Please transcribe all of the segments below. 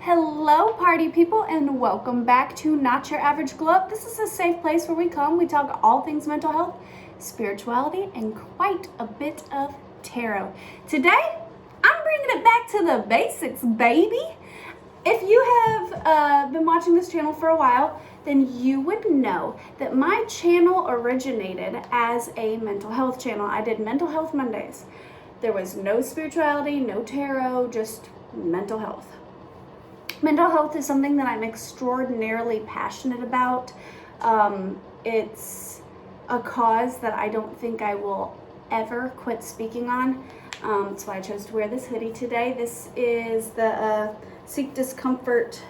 Hello party people and welcome back to Not Your Average Glow Up. This is a safe place where we talk all things mental health, spirituality, and quite a bit of tarot. Today, I'm bringing it back to the basics, baby. If you have been watching this channel for a while, then you would know that my channel originated as a mental health channel. I did Mental Health Mondays. There was no spirituality, no tarot, just mental health. Mental health is something that I'm extraordinarily passionate about. It's a cause that I don't think I will ever quit speaking on. That's why I chose to wear this hoodie today. This is the Seek Discomfort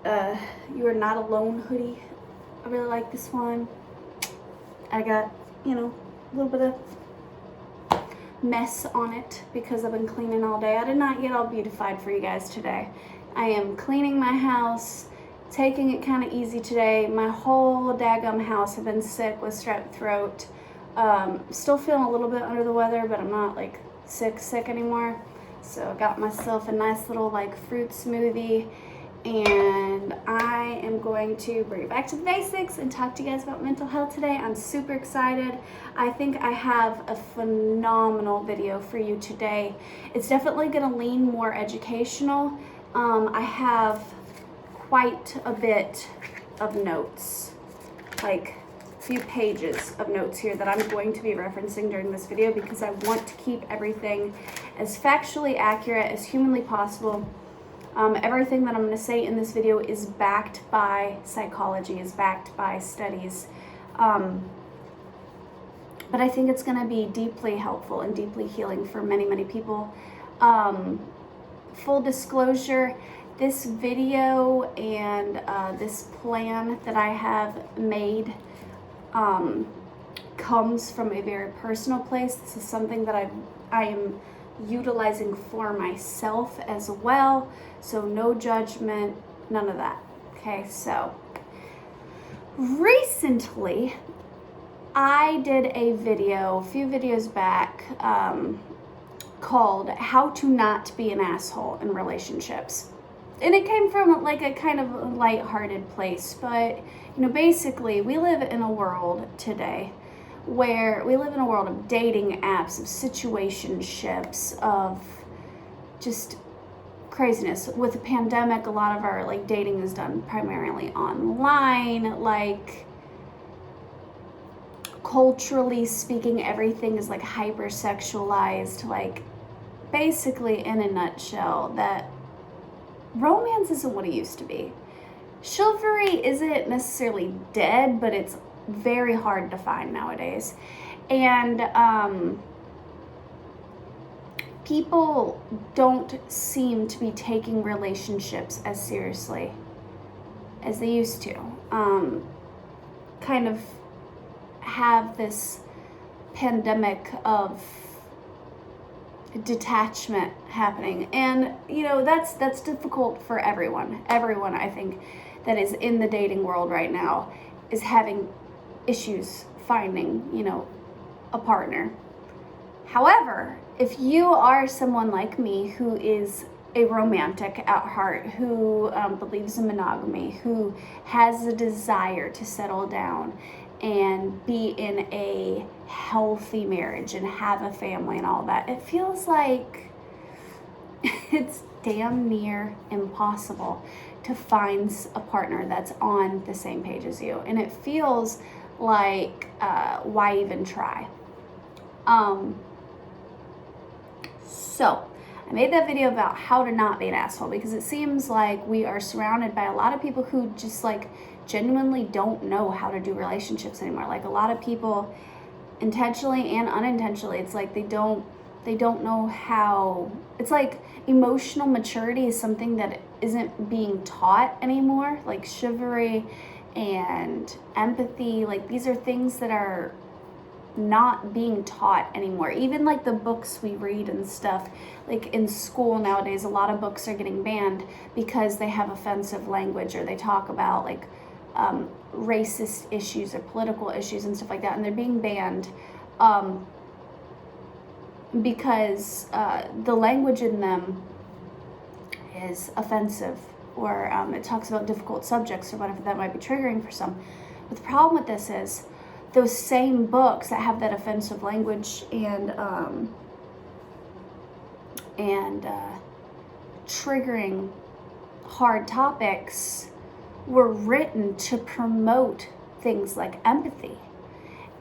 You Are Not Alone hoodie. I really like this one. I got, a little bit of mess on it because I've been cleaning all day. I did not get all beautified for you guys today. I am cleaning my house, taking it kind of easy today. My whole daggum house have been sick with strep throat. Still feeling a little bit under the weather, but I'm not like sick anymore. So I got myself a nice little fruit smoothie, and I am going to bring it back to the basics and talk to you guys about mental health today. I'm super excited. I think I have a phenomenal video for you today. It's definitely going to lean more educational. I have quite a bit of notes, like a few pages of notes here that I'm going to be referencing during this video because I want to keep everything as factually accurate as humanly possible. Everything that I'm going to say in this video is backed by psychology, is backed by studies. But I think it's going to be deeply helpful and deeply healing for many, many people. Full disclosure, this video and this plan that I have made comes from a very personal place. This is something that I am utilizing for myself as well. So no judgment, none of that. Okay, so recently I did a video, a few videos back, called How to Not Be an Asshole in Relationships. And it came from a kind of lighthearted place, but basically we live in a world today where we live in a world of dating apps, of situationships, of just craziness. With the pandemic, a lot of our dating is done primarily online. Culturally speaking, everything is hypersexualized. Basically, in a nutshell, that romance isn't what it used to be. Chivalry isn't necessarily dead, but it's very hard to find nowadays. And people don't seem to be taking relationships as seriously as they used to. Kind of have this pandemic of detachment happening, and that's difficult for everyone. I think that is in the dating world right now is having issues finding a partner. However, if you are someone like me who is a romantic at heart, who believes in monogamy, who has a desire to settle down and be in a healthy marriage and have a family and all that, it feels like it's damn near impossible to find a partner that's on the same page as you. And it feels like, why even try? So I made that video about how to not be an asshole because it seems like we are surrounded by a lot of people who just genuinely don't know how to do relationships anymore. A lot of people, intentionally and unintentionally, it's they don't know how. It's emotional maturity is something that isn't being taught anymore. Chivalry and empathy, these are things that are not being taught anymore. Even the books we read and stuff, in school nowadays, a lot of books are getting banned because they have offensive language, or they talk about racist issues or political issues and stuff like that, and they're being banned because the language in them is offensive, or it talks about difficult subjects or whatever that might be triggering for some. But the problem with this is those same books that have that offensive language and triggering hard topics were written to promote things like empathy,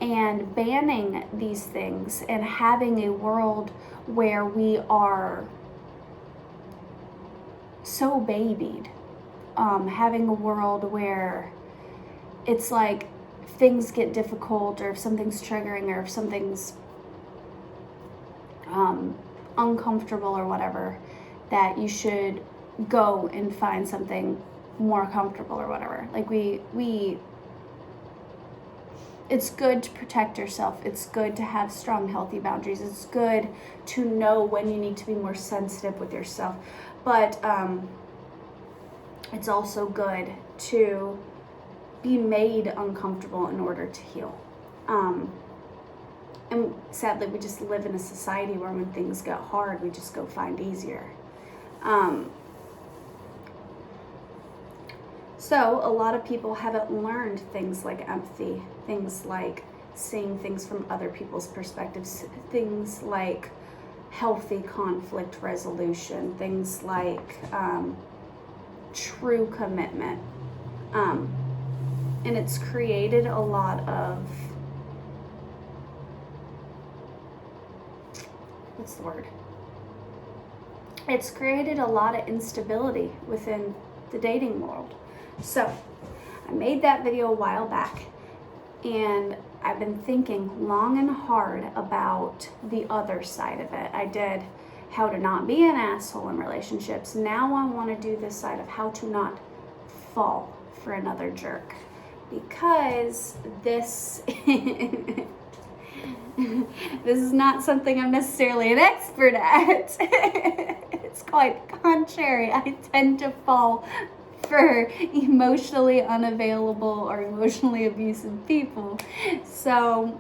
and banning these things and having a world where we are so babied, having a world where it's like if things get difficult, or if something's triggering, or if something's uncomfortable or whatever, that you should go and find something more comfortable or whatever. Like it's good to protect yourself. It's good to have strong, healthy boundaries. It's good to know when you need to be more sensitive with yourself. But it's also good to be made uncomfortable in order to heal. And sadly, we just live in a society where when things get hard, we just go find easier. So a lot of people haven't learned things like empathy, things like seeing things from other people's perspectives, things like healthy conflict resolution, things like true commitment. And it's created a lot of, what's the word? It's created a lot of instability within the dating world. So I made that video a while back, and I've been thinking long and hard about the other side of it. I did how to not be an asshole in relationships. Now I want to do this side of how to not fall for another jerk, because this this is not something I'm necessarily an expert at. It's quite contrary. I tend to fall for emotionally unavailable or emotionally abusive people. So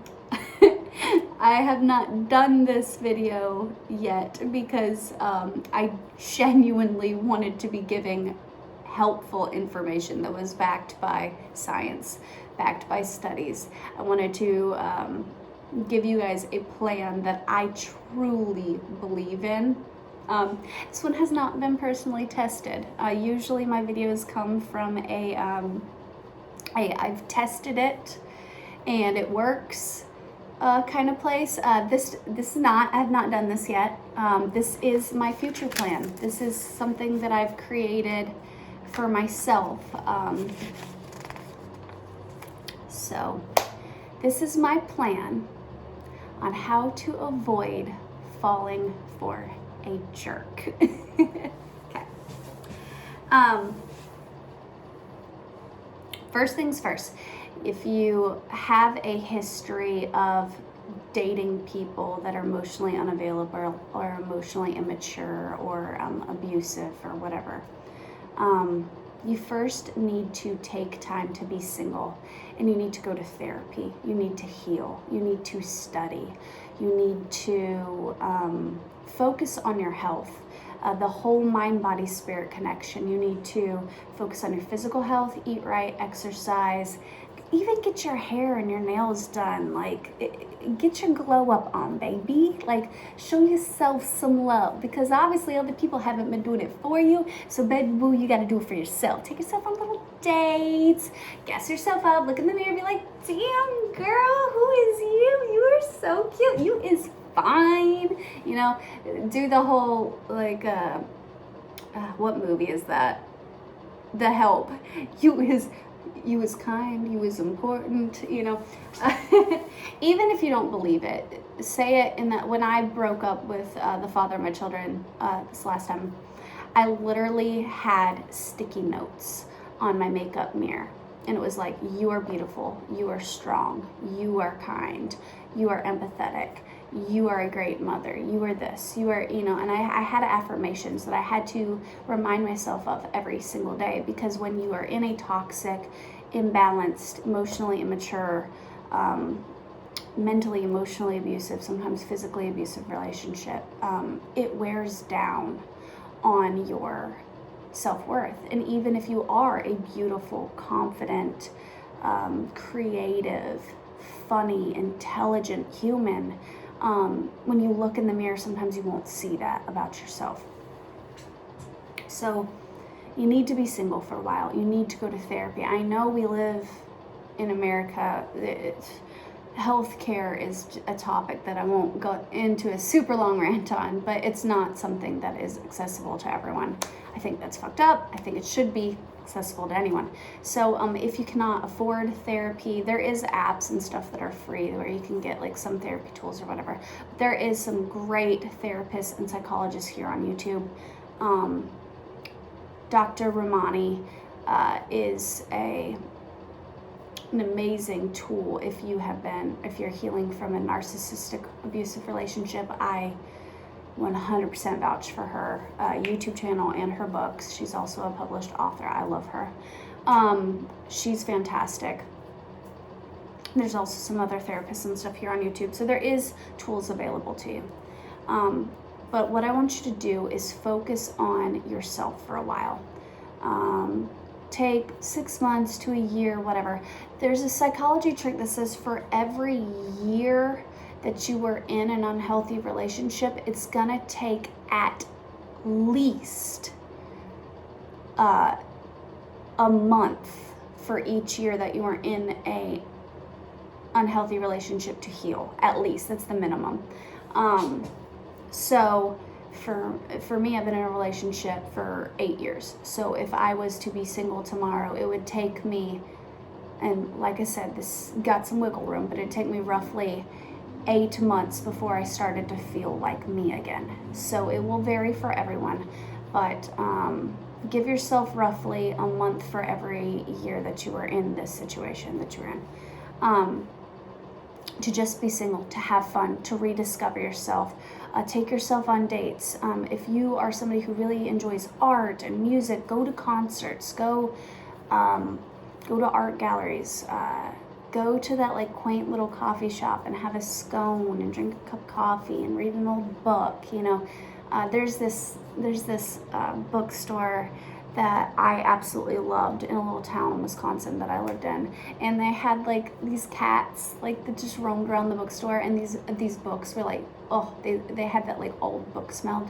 I have not done this video yet because I genuinely wanted to be giving helpful information that was backed by science, backed by studies. I wanted to give you guys a plan that I truly believe in. This one has not been personally tested. Usually my videos come from I've tested it and it works kind of place. This is not, I have not done this yet. This is my future plan. This is something that I've created for myself. So this is my plan on how to avoid falling for a jerk. Okay. First things first, if you have a history of dating people that are emotionally unavailable or emotionally immature or abusive or whatever, you first need to take time to be single, and you need to go to therapy. You need to heal. You need to study. You need to focus on your health, the whole mind, body, spirit connection. You need to focus on your physical health, eat right, exercise, even get your hair and your nails done. Like, get your glow up on, baby. Like, show yourself some love, because obviously other people haven't been doing it for you. So baby boo, you gotta do it for yourself. Take yourself on little dates, gas yourself up, look in the mirror, be like, damn girl, who is you? You are so cute. You is fine. You know, do the whole, like, what movie is that? The Help. You is kind, you is important, you know. Even if you don't believe it, say it in that. When I broke up with the father of my children this last time, I literally had sticky notes on my makeup mirror, and it was like, you are beautiful, you are strong, you are kind, you are empathetic, you are a great mother, you are this, you are, you know. And I had affirmations that I had to remind myself of every single day, because when you are in a toxic, imbalanced, emotionally immature, mentally, emotionally abusive, sometimes physically abusive relationship, it wears down on your self-worth. And even if you are a beautiful, confident, creative, funny, intelligent human, when you look in the mirror, sometimes you won't see that about yourself. So you need to be single for a while. You need to go to therapy. I know we live in America. Healthcare is a topic that I won't go into a super long rant on, but it's not something that is accessible to everyone. I think that's fucked up. I think it should be accessible to anyone. So if you cannot afford therapy, there is apps and stuff that are free where you can get like some therapy tools or whatever. There is some great therapists and psychologists here on YouTube. Dr. Ramani is an amazing tool if you're healing from a narcissistic abusive relationship. I 100% vouch for her YouTube channel and her books. She's also a published author. I love her. She's fantastic. There's also some other therapists and stuff here on YouTube. So there is tools available to you. But what I want you to do is focus on yourself for a while. Take 6 months to a year, whatever. There's a psychology trick that says for every year that you were in an unhealthy relationship, it's gonna take at least a month for each year that you were in a unhealthy relationship to heal. At least, that's the minimum. So for me, I've been in a relationship for 8 years. So if I was to be single tomorrow, it would take me, and like I said, this got some wiggle room, but it'd take me roughly 8 months before I started to feel like me again. So it will vary for everyone, but give yourself roughly a month for every year that you were in this situation that you're in. To just be single, to have fun, to rediscover yourself, take yourself on dates. If you are somebody who really enjoys art and music, go to concerts, go to art galleries, go to that like quaint little coffee shop and have a scone and drink a cup of coffee and read an old book. You know, there's this bookstore that I absolutely loved in a little town in Wisconsin that I lived in, and they had like these cats like that just roamed around the bookstore, and these books were like, oh, they had that like old book smell.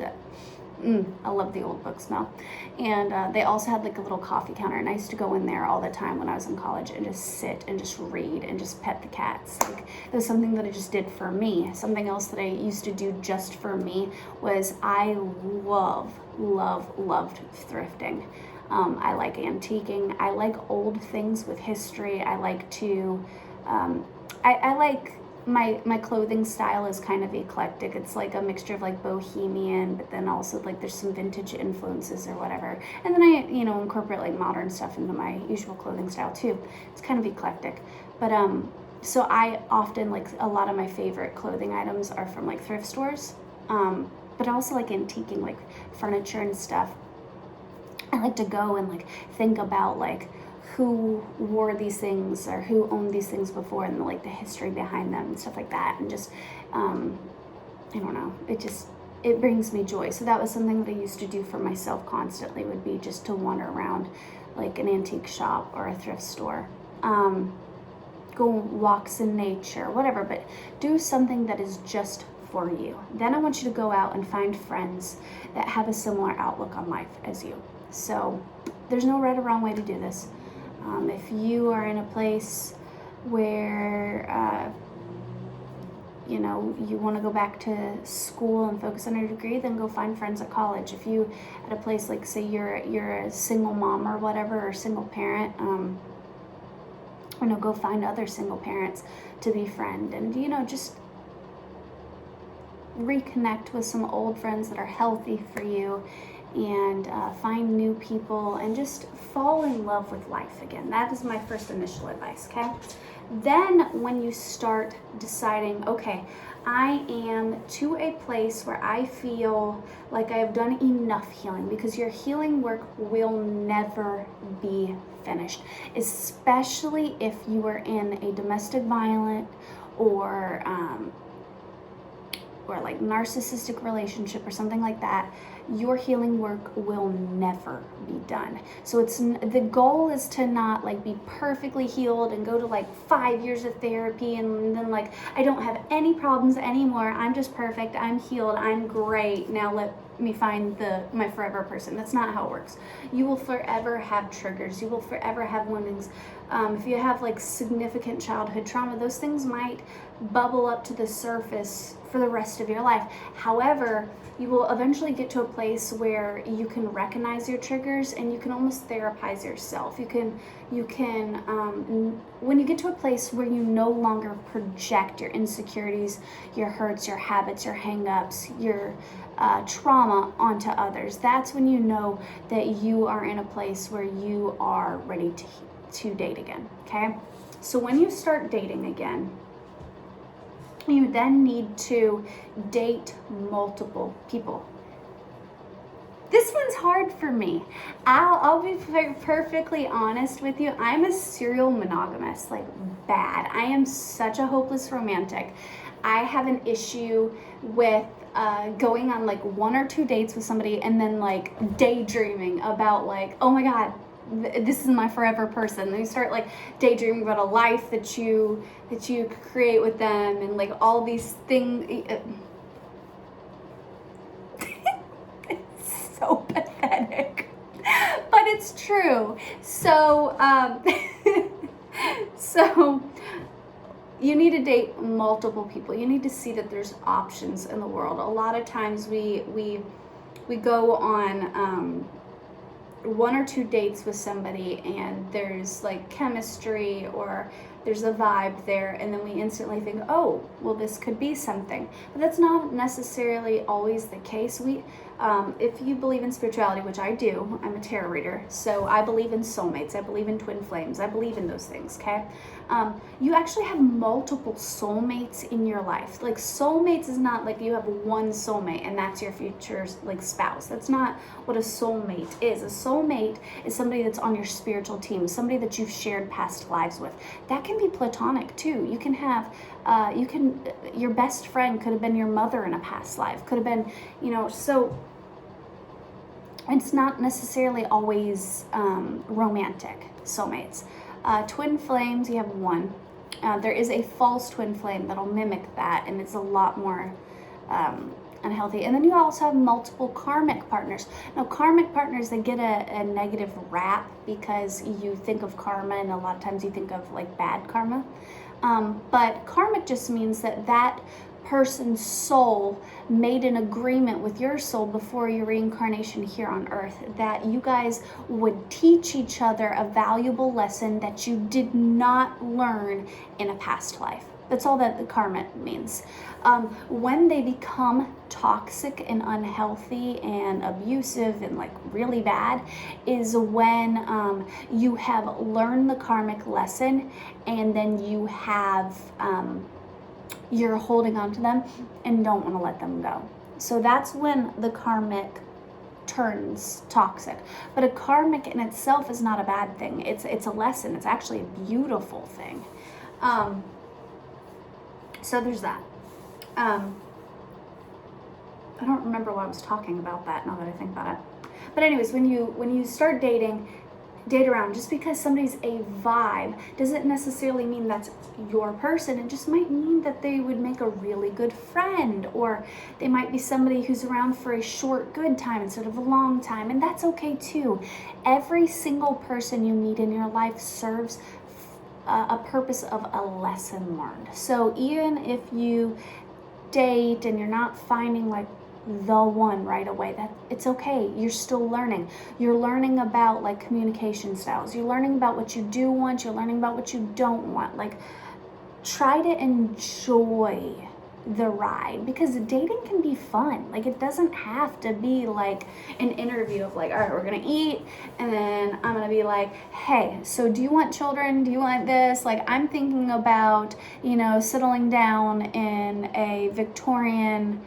I love the old book smell. And they also had like a little coffee counter, and I used to go in there all the time when I was in college and just sit and just read and just pet the cats. Like, it was something that I just did for me. Something else that I used to do just for me was I loved thrifting. I like antiquing. I like old things with history. I like to, I like my clothing style is kind of eclectic. It's like a mixture of like bohemian, but then also like there's some vintage influences or whatever. And then I, incorporate like modern stuff into my usual clothing style too. It's kind of eclectic. But so I often, like, a lot of my favorite clothing items are from like thrift stores. But I also like antiquing like furniture and stuff. I like to go and like think about like who wore these things or who owned these things before, and like the history behind them and stuff like that, and just I don't know, it brings me joy. So that was something that I used to do for myself constantly, would be just to wander around like an antique shop or a thrift store, go walks in nature, whatever, but do something that is just for you. Then I want you to go out and find friends that have a similar outlook on life as you. So there's no right or wrong way to do this. If you are in a place where, you want to go back to school and focus on your degree, then go find friends at college. If you at a place like, say you're a single mom or whatever, or single parent, go find other single parents to befriend, and just reconnect with some old friends that are healthy for you, and find new people, and just fall in love with life again. That is my first initial advice, okay? Then when you start deciding, okay, I am to a place where I feel like I have done enough healing, because your healing work will never be finished, especially if you are in a domestic violent or like narcissistic relationship or something like that. your healing work will never be done. So the goal is to not like be perfectly healed and go to like 5 years of therapy and then like, I don't have any problems anymore. I'm just perfect. I'm healed. I'm great. Now let me find my forever person. That's not how it works. You will forever have triggers. You will forever have woundings. If you have like significant childhood trauma, those things might bubble up to the surface for the rest of your life. However, you will eventually get to a place where you can recognize your triggers and you can almost therapize yourself. You can when you get to a place where you no longer project your insecurities, your hurts, your habits, your hang-ups, your trauma onto others, that's when you know that you are in a place where you are ready to date again, okay? So when you start dating again, you then need to date multiple people. This one's hard for me. I'll be perfectly honest with you. I'm a serial monogamist, like bad. I am such a hopeless romantic. I have an issue with going on like 1 or 2 dates with somebody and then like daydreaming about like, oh my God, this is my forever person. Then you start like daydreaming about a life that you create with them and like all these things. It's so pathetic, but it's true. So so you need to date multiple people. You need to see that there's options in the world. A lot of times we go on 1 or 2 dates with somebody and there's like chemistry or there's a vibe there, and then we instantly think, oh, well, this could be something. But that's not necessarily always the case. If you believe in spirituality, which I do, I'm a tarot reader, so I believe in soulmates, I believe in twin flames, I believe in those things, okay? You actually have multiple soulmates in your life. Like soulmates is not like you have one soulmate and that's your future like spouse. That's not what a soulmate is. A soulmate is somebody that's on your spiritual team, somebody that you've shared past lives with. That can be platonic too. You can have, your best friend could have been your mother in a past life, could have been, so it's not necessarily always romantic soulmates. Twin flames, you have one. There is a false twin flame that'll mimic that, and it's a lot more unhealthy. And then you also have multiple karmic partners. Now, karmic partners, they get a negative rap because you think of karma, and a lot of times you think of like bad karma. But karmic just means that person's soul made an agreement with your soul before your reincarnation here on earth, that you guys would teach each other a valuable lesson that you did not learn in a past life. That's all that the karma means. When they become toxic and unhealthy and abusive and like really bad is when you have learned the karmic lesson and then you have you're holding on to them and don't want to let them go. So that's when the karmic turns toxic. But a karmic in itself is not a bad thing. It's a lesson. It's actually a beautiful thing. So there's that. I don't remember why I was talking about that now that I think about it. But anyways, when you start dating, date around. Just because somebody's a vibe doesn't necessarily mean that's your person. It just might mean that they would make a really good friend, or they might be somebody who's around for a short good time instead of a long time, and that's okay too. Every single person you meet in your life serves a purpose of a lesson learned. So even if you date and you're not finding like the one right away, that it's okay. You're still learning. You're learning about like communication styles. You're learning about what you do want. You're learning about what you don't want. Like, try to enjoy the ride, because dating can be fun. Like, it doesn't have to be like an interview of like, all right, we're gonna eat and then I'm gonna be like, hey, so do you want children? Do you want this? Like, I'm thinking about, settling down in a Victorian,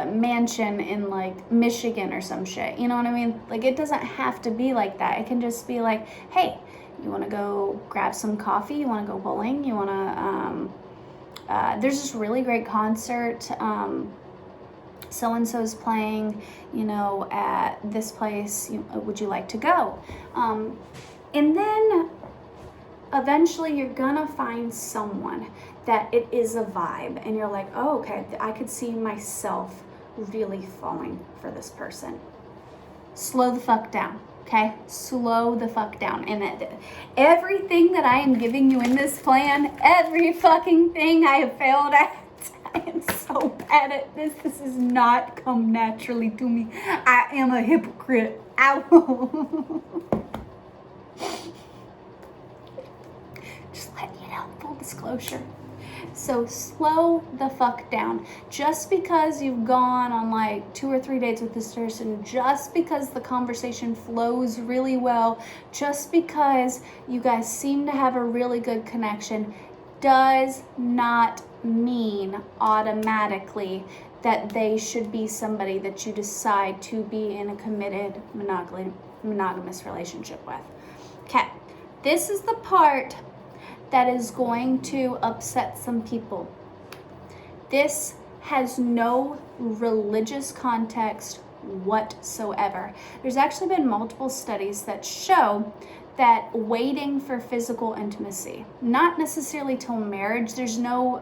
mansion in like Michigan or some shit. You know what I mean? Like, it doesn't have to be like that. It can just be like, hey, you want to go grab some coffee? You want to go bowling? You want to there's this really great concert so-and-so's playing, at this place, would you like to go? And then eventually you're gonna find someone that it is a vibe and you're like, oh, okay, I could see myself really falling for this person. Slow the fuck down, okay? Slow the fuck down. And everything that I am giving you in this plan, every fucking thing I have failed at, I am so bad at this. This has not come naturally to me. I am a hypocrite. Ow. Just letting you know, full disclosure. So slow the fuck down. Just because you've gone on like 2 or 3 dates with this person, just because the conversation flows really well, just because you guys seem to have a really good connection, does not mean automatically that they should be somebody that you decide to be in a committed monogamous relationship with. Okay, this is the part that is going to upset some people. This has no religious context whatsoever. There's actually been multiple studies that show that waiting for physical intimacy, not necessarily till marriage, there's no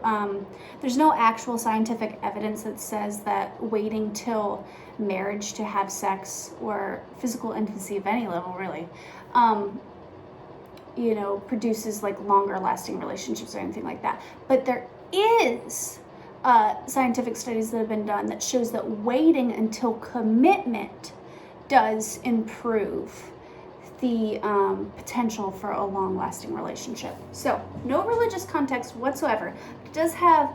actual scientific evidence that says that waiting till marriage to have sex or physical intimacy of any level really, produces like longer lasting relationships or anything like that. But there is scientific studies that have been done that shows that waiting until commitment does improve the potential for a long-lasting relationship. So no religious context whatsoever. It does have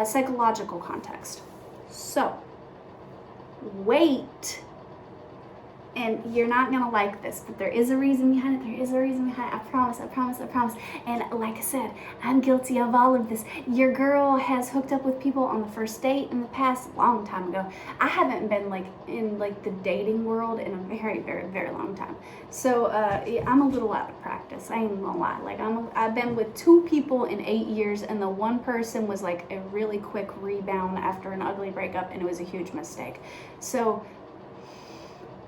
psychological context. So wait. And you're not gonna like this, but there is a reason behind it. I promise. And like I said, I'm guilty of all of this. Your girl has hooked up with people on the first date in the past, a long time ago. I haven't been in the dating world in a very, very, very long time. So I'm a little out of practice. I ain't gonna lie. I've been with 2 people in 8 years, and the one person was like a really quick rebound after an ugly breakup, and it was a huge mistake. So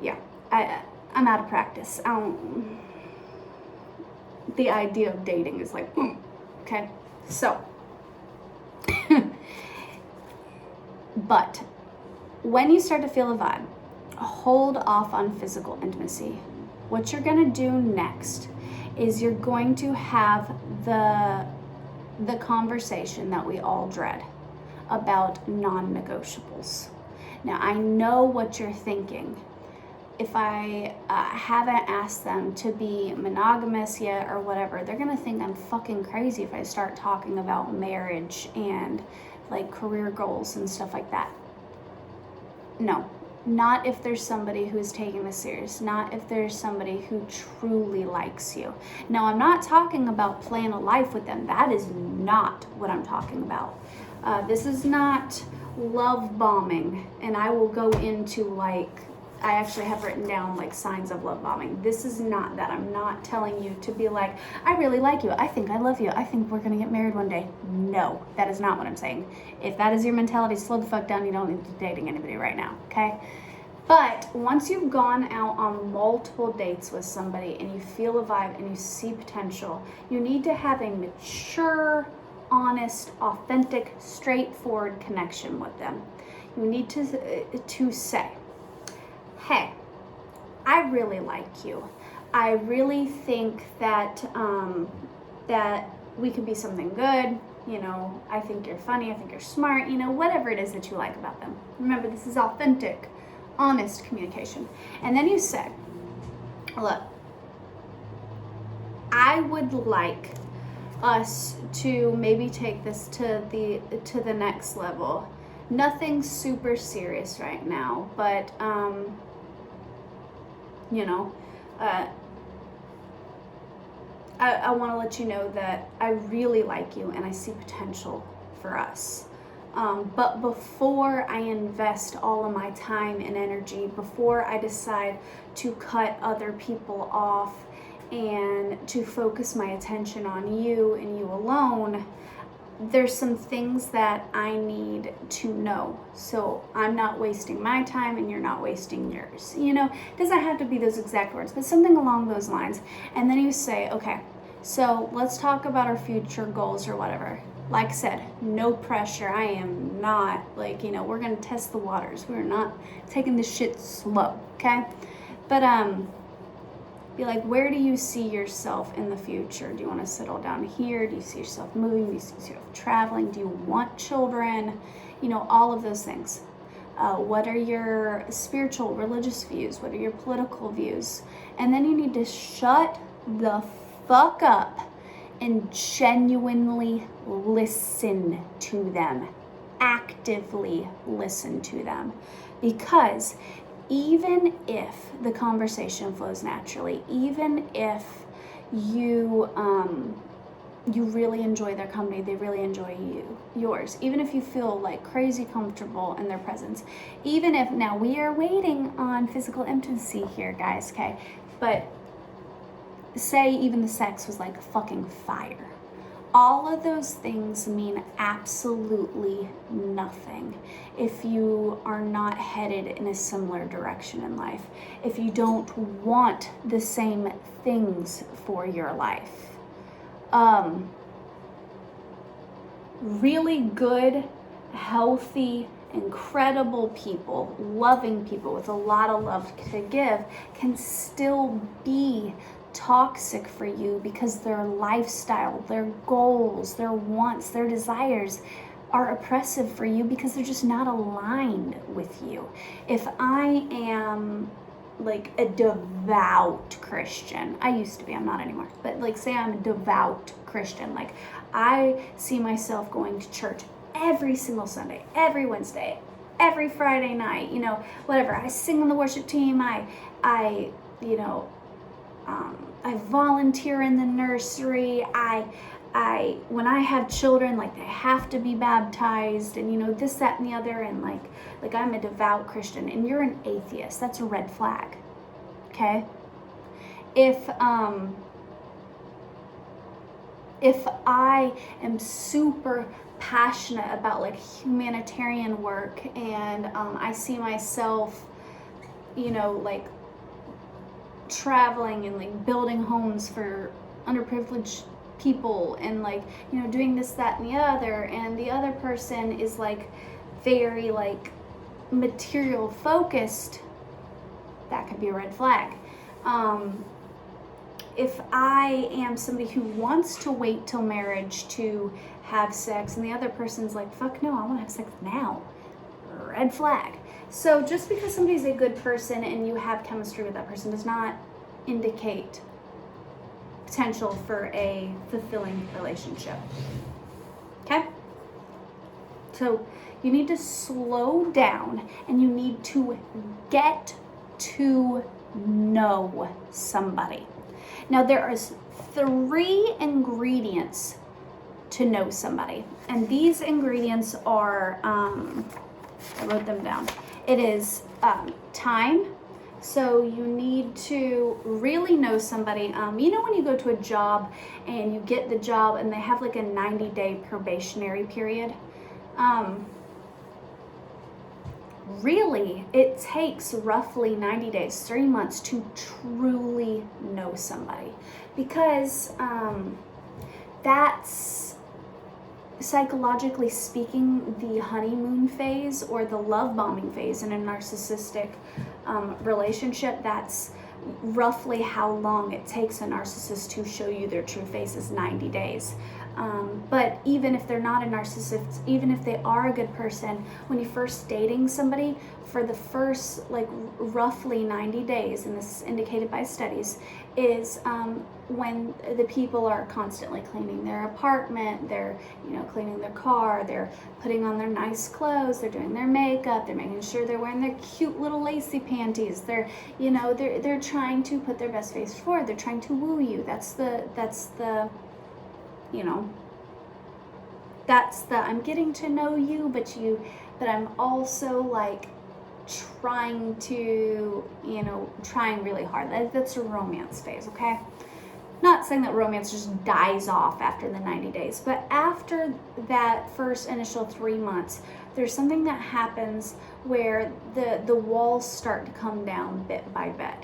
yeah. I'm out of practice. The idea of dating is like, boom, okay? So, but when you start to feel a vibe, hold off on physical intimacy. What you're gonna do next is you're going to have the conversation that we all dread about non-negotiables. Now, I know what you're thinking. If I haven't asked them to be monogamous yet or whatever, they're gonna think I'm fucking crazy if I start talking about marriage and like career goals and stuff like that. No, not if there's somebody who's taking this serious, not if there's somebody who truly likes you. Now, I'm not talking about plan a life with them. That is not what I'm talking about. This is not love bombing, and I will go into I actually have written down signs of love bombing. This is not that. I'm not telling you to be like, I really like you. I think I love you. I think we're gonna get married one day. No, that is not what I'm saying. If that is your mentality, slow the fuck down. You don't need to be dating anybody right now, okay? But once you've gone out on multiple dates with somebody and you feel a vibe and you see potential, you need to have a mature, honest, authentic, straightforward connection with them. You need to say, hey, I really like you. I really think that that we could be something good. I think you're funny. I think you're smart. Whatever it is that you like about them. Remember, this is authentic, honest communication. And then you say, look, I would like us to maybe take this to the next level. Nothing super serious right now, but I want to let you know that I really like you and I see potential for us. But before I invest all of my time and energy, before I decide to cut other people off and to focus my attention on you and you alone, there's some things that I need to know, so I'm not wasting my time and you're not wasting yours. You know, it doesn't have to be those exact words, but something along those lines. And then you say, okay, so let's talk about our future goals or whatever. Like I said, no pressure. I am not like, you know, we're going to test the waters. We're not taking this shit slow, okay? But be like, where do you see yourself in the future? Do you want to settle down here? Do you see yourself moving? Do you see yourself traveling? Do you want children? You know, all of those things. What are your spiritual, religious views? What are your political views? And then you need to shut the fuck up and genuinely listen to them. Actively listen to them. Because even if the conversation flows naturally, even if you really enjoy their company, they really enjoy yours, even if you feel like crazy comfortable in their presence, even if, now we are waiting on physical intimacy here, guys, okay? But say even the sex was like fucking fire. All of those things mean absolutely nothing if you are not headed in a similar direction in life, if you don't want the same things for your life. Really good, healthy, incredible people, loving people with a lot of love to give can still be toxic for you because their lifestyle, their goals, their wants, their desires are oppressive for you because they're just not aligned with you. If I am like a devout Christian, I used to be, I'm not anymore, but like say I'm a devout Christian, like I see myself going to church every single Sunday, every Wednesday, every Friday night, you know, whatever. I sing in the worship team, I volunteer in the nursery. When I have children, like they have to be baptized, and you know this, that, and the other, and like I'm a devout Christian, and you're an atheist. That's a red flag. Okay. If I am super passionate about like humanitarian work, and I see myself, you know, like traveling and like building homes for underprivileged people and like, you know, doing this, that, and the other, and the other person is like very like material focused, that could be a red flag. If I am somebody who wants to wait till marriage to have sex and the other person's like, fuck no, I want to have sex now, red flag. So just because somebody's a good person and you have chemistry with that person does not indicate potential for a fulfilling relationship. Okay? So you need to slow down and you need to get to know somebody. Now there are 3 ingredients to know somebody, and these ingredients are, I wrote them down. It is time. So you need to really know somebody. You know when you go to a job and you get the job and they have like a 90-day probationary period? Really, it takes roughly 90 days, 3 months to truly know somebody, because that's, psychologically speaking, the honeymoon phase or the love bombing phase in a narcissistic relationship. That's roughly how long it takes a narcissist to show you their true face, is 90 days. But even if they're not a narcissist, even if they are a good person, when you're first dating somebody, for the first like roughly 90 days, and this is indicated by studies, is when the people are constantly cleaning their apartment, they're, you know, cleaning their car, they're putting on their nice clothes, they're doing their makeup, they're making sure they're wearing their cute little lacy panties, they're, you know, they're trying to put their best face forward, they're trying to woo you. That's the you know, that's the, I'm getting to know you, but I'm also like trying to, you know, trying really hard. That's a romance phase, okay? not saying that romance just dies off after the 90 days, but after that first initial 3 months, there's something that happens where the walls start to come down bit by bit.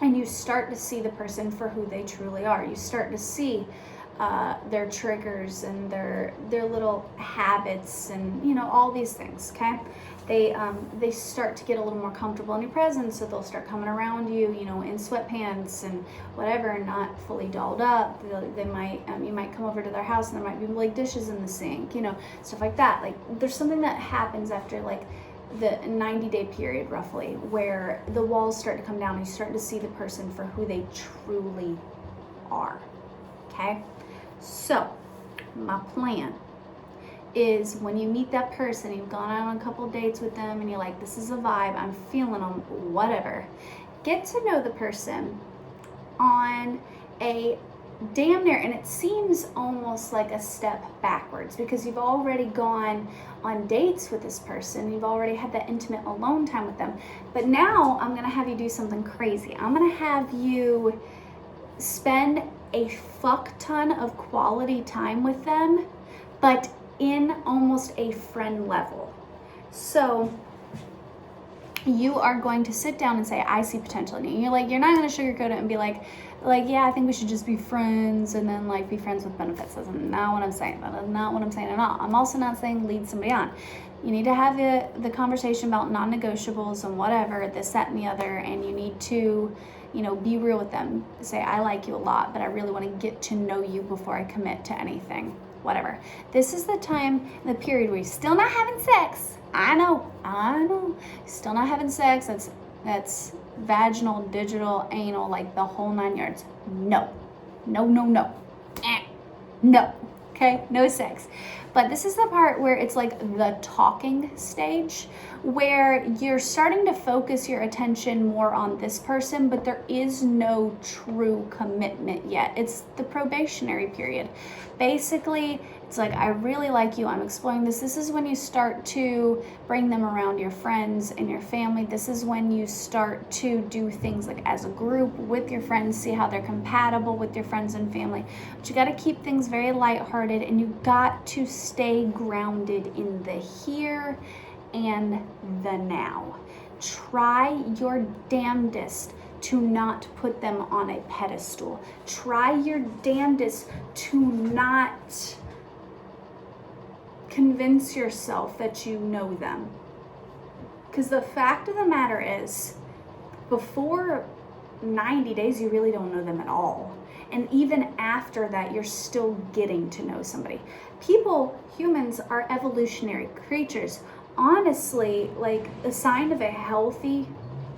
And you start to see the person for who they truly are. You start to see their triggers and their little habits and, you know, all these things, okay? They start to get a little more comfortable in your presence, so they'll start coming around you, you know, in sweatpants and whatever, not fully dolled up. They might, you might come over to their house and there might be like dishes in the sink, you know, stuff like that. Like there's something that happens after like the 90-day period roughly where the walls start to come down and you start to see the person for who they truly are, okay? So my plan is when you meet that person, you've gone out on a couple dates with them and you're like, this is a vibe, I'm feeling them, whatever. Get to know the person on a damn near, and it seems almost like a step backwards because you've already gone on dates with this person, you've already had that intimate alone time with them. But now I'm gonna have you do something crazy. I'm gonna have you spend a fuck ton of quality time with them, but in almost a friend level. So you are going to sit down and say, I see potential in you. You're not going to sugarcoat it and be like, yeah, I think we should just be friends and then like be friends with benefits. That's not what I'm saying. That is not what I'm saying at all. I'm also not saying lead somebody on. You need to have the conversation about non-negotiables and whatever, this, that, and the other, and you need to, you know, be real with them. Say, I like you a lot, but I really want to get to know you before I commit to anything. Whatever. This is the time, the period where you're still not having sex. I know. Still not having sex. That's vaginal, digital, anal, like the whole 9 yards. No. No. No. Okay? No sex. But this is the part where it's like the talking stage where you're starting to focus your attention more on this person, but there is no true commitment yet. It's the probationary period. Basically, it's like, I really like you, I'm exploring this. This is when you start to bring them around your friends and your family. This is when you start to do things like as a group with your friends, see how they're compatible with your friends and family. But you got to keep things very lighthearted, and you got to stay grounded in the here and the now. Try your damnedest to not put them on a pedestal. Try your damnedest to not convince yourself that you know them. Because the fact of the matter is, before 90 days, you really don't know them at all. And even after that, you're still getting to know somebody. Humans are evolutionary creatures. Honestly, like a sign of a healthy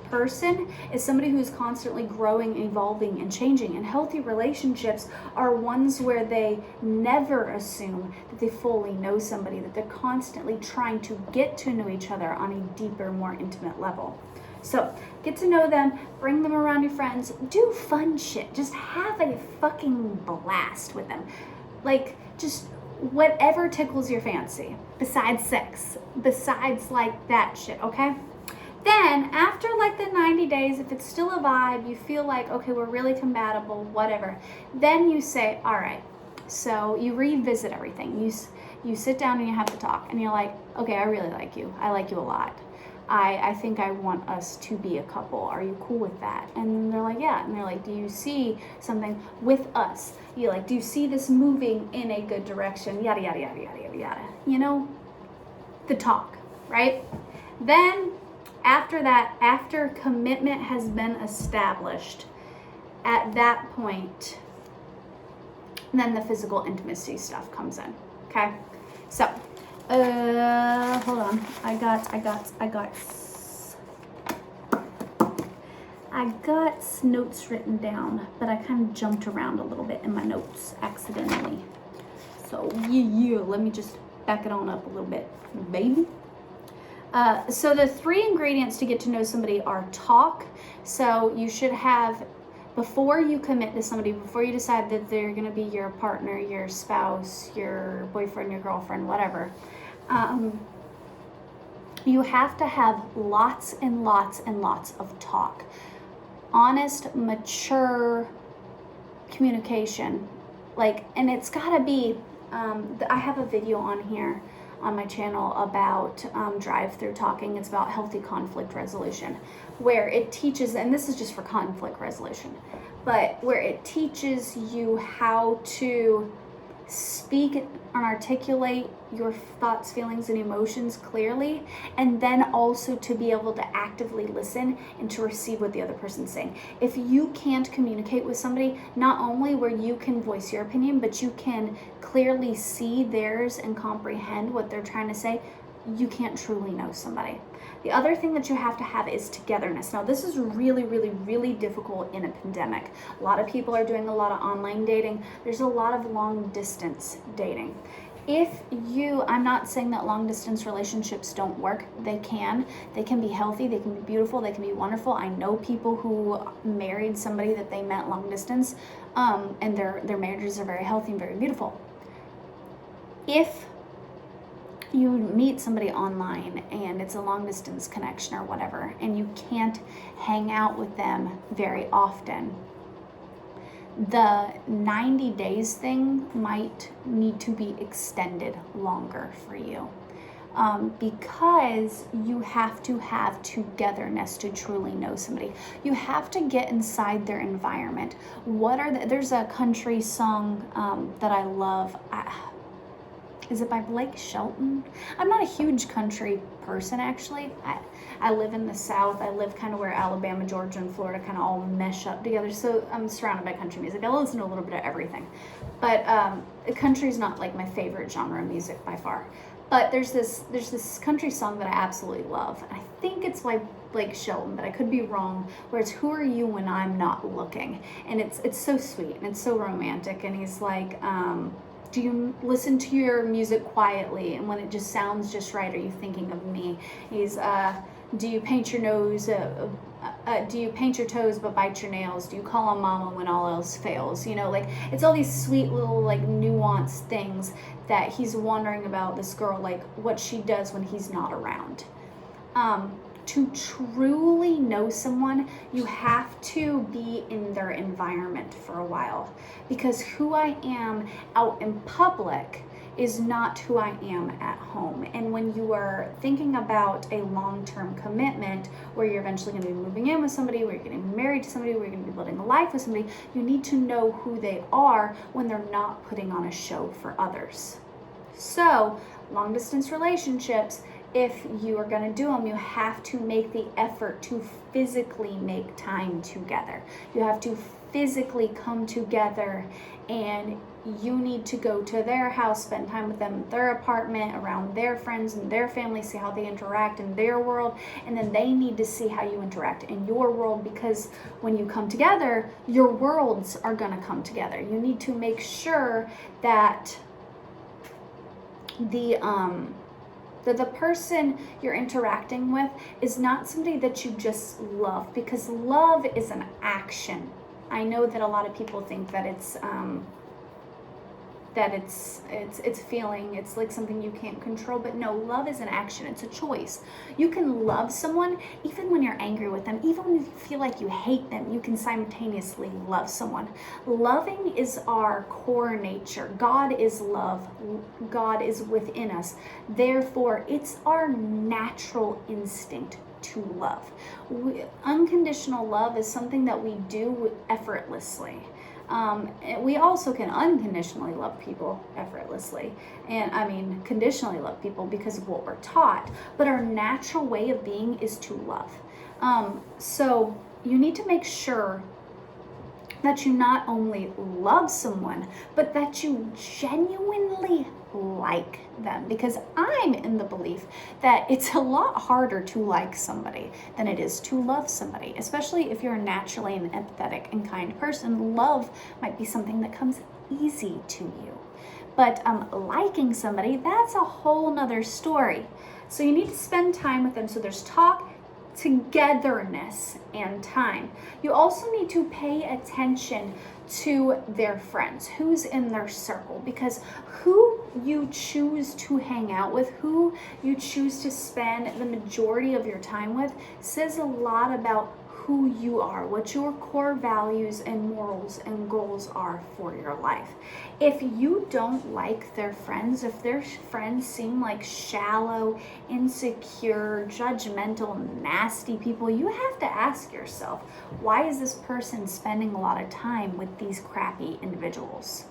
person is somebody who is constantly growing, evolving, and changing. And healthy relationships are ones where they never assume that they fully know somebody, that they're constantly trying to get to know each other on a deeper, more intimate level. So get to know them, bring them around your friends, do fun shit, just have a fucking blast with them. Like, just whatever tickles your fancy, besides sex, besides like that shit, okay? Then after like the 90 days, if it's still a vibe, you feel like, okay, we're really compatible, whatever, then you say, all right, so you revisit everything. You sit down and you have to talk, and you're like, okay, I really like you. I like you a lot. I think I want us to be a couple. Are you cool with that? And they're like, yeah. And they're like, do you see something with us? You like, do you see this moving in a good direction? Yada, yada, yada, yada, yada, yada. You know, the talk, right? Then after that, after commitment has been established, at that point, then the physical intimacy stuff comes in, okay? So, hold on. I got notes written down, but I kind of jumped around a little bit in my notes accidentally. So, yeah, let me just back it on up a little bit, baby. So the 3 ingredients to get to know somebody are talk. So you should have, before you commit to somebody, before you decide that they're going to be your partner, your spouse, your boyfriend, your girlfriend, whatever, you have to have lots and lots and lots of talk. Honest, mature, communication. And it's gotta be, I have a video on here on my channel about drive-through talking. It's about healthy conflict resolution, where it teaches, and this is just for conflict resolution, but where it teaches you how to speak and articulate your thoughts, feelings, and emotions clearly, and then also to be able to actively listen and to receive what the other person's saying. If you can't communicate with somebody, not only where you can voice your opinion, but you can clearly see theirs and comprehend what they're trying to say, you can't truly know somebody. The other thing that you have to have is togetherness. Now, this is really, really, really difficult in a pandemic. A lot of people are doing a lot of online dating. There's a lot of long distance dating. I'm not saying that long distance relationships don't work. They can be healthy, they can be beautiful, they can be wonderful. I know people who married somebody that they met long distance, and their marriages are very healthy and very beautiful. If you meet somebody online and it's a long distance connection or whatever, and you can't hang out with them very often, the 90 days thing might need to be extended longer for you, because you have to have togetherness to truly know somebody. You have to get inside their environment. There's a country song that I love. Is it by Blake Shelton? I'm not a huge country person, actually. I live in the South. I live kind of where Alabama, Georgia, and Florida kind of all mesh up together. So I'm surrounded by country music. I listen to a little bit of everything. But country's not like my favorite genre of music by far. But there's this country song that I absolutely love. And I think it's by Blake Shelton, but I could be wrong, where it's "Who Are You When I'm Not Looking?" And it's so sweet and it's so romantic. And he's like, do you listen to your music quietly, and when it just sounds just right, are you thinking of me? He's, do you paint your nose, do you paint your toes but bite your nails? Do you call on mama when all else fails? It's all these sweet little nuanced things that he's wondering about this girl, what she does when he's not around. To truly know someone, you have to be in their environment for a while, because who I am out in public is not who I am at home. And when you are thinking about a long-term commitment where you're eventually going to be moving in with somebody, where you're getting married to somebody, where you're going to be building a life with somebody, you need to know who they are when they're not putting on a show for others. So, long-distance relationships, if you are going to do them, you have to make the effort to physically make time together. You have to physically come together, and you need to go to their house, spend time with them in their apartment, around their friends and their family, see how they interact in their world, and then they need to see how you interact in your world, because when you come together, your worlds are going to come together. You need to make sure that the person you're interacting with is not somebody that you just love, because love is an action. I know that a lot of people think that it's feeling, it's like something you can't control, but no, love is an action. It's a choice. You can love someone even when you're angry with them, even when you feel like you hate them. You can simultaneously love someone. Loving is our core nature. God is love. God is within us. Therefore, it's our natural instinct to love. Unconditional love is something that we do effortlessly. We also can unconditionally love people effortlessly, and conditionally love people because of what we're taught, but our natural way of being is to love. So you need to make sure that you not only love someone, but that you genuinely like them, because I'm in the belief that it's a lot harder to like somebody than it is to love somebody, especially if you're naturally an empathetic and kind person. Love might be something that comes easy to you, but liking somebody, that's a whole nother story. So you need to spend time with them. So there's talk, togetherness, and time. You also need to pay attention to their friends, who's in their circle, because who you choose to hang out with, who you choose to spend the majority of your time with, says a lot about who you are, what your core values and morals and goals are for your life. If you don't like their friends, if their friends seem like shallow, insecure, judgmental, nasty people, you have to ask yourself, why is this person spending a lot of time with these crappy individuals?